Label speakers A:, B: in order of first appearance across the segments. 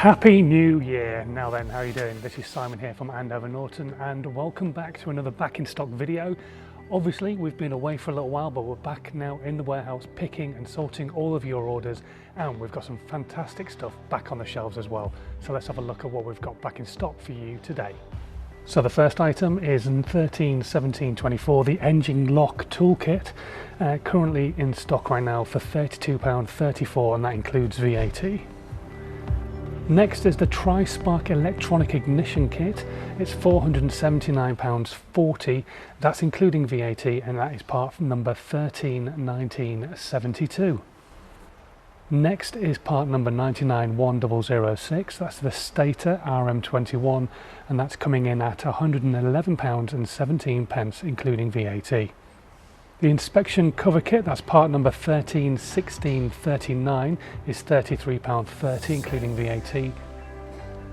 A: Happy New Year! Now then, how are you doing? This is Simon here from Andover Norton and welcome back to another back in stock video. Obviously we've been away for a little while, but we're back now in the warehouse picking and sorting all of your orders, and we've got some fantastic stuff back on the shelves as well. So let's have a look at what we've got back in stock for you today. So the first item is 131724, the engine lock toolkit, currently in stock right now for £32.34, and that includes VAT. Next is the Tri-Spark electronic ignition kit. It's £479.40, that's including VAT, and that is part number 131972. Next is part number 991006, that's the Stator RM21, and that's coming in at £111.17, including VAT. The inspection cover kit, that's part number 131639, is £33.30, including VAT.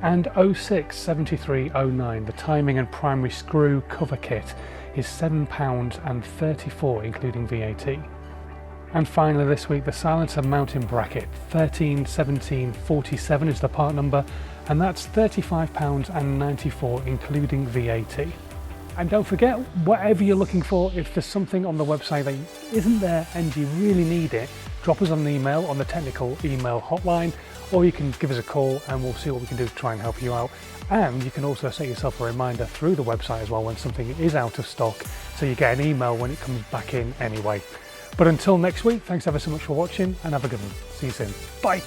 A: And 067309, the timing and primary screw cover kit, is £7.34, including VAT. And finally this week, the silencer mounting bracket, 131747 is the part number, and that's £35.94, including VAT. And don't forget, whatever you're looking for, if there's something on the website that isn't there and you really need it, drop us an email on the technical email hotline, or you can give us a call and we'll see what we can do to try and help you out. And you can also set yourself a reminder through the website as well when something is out of stock, so you get an email when it comes back in anyway. But until next week, thanks ever so much for watching and have a good one. See you soon. Bye.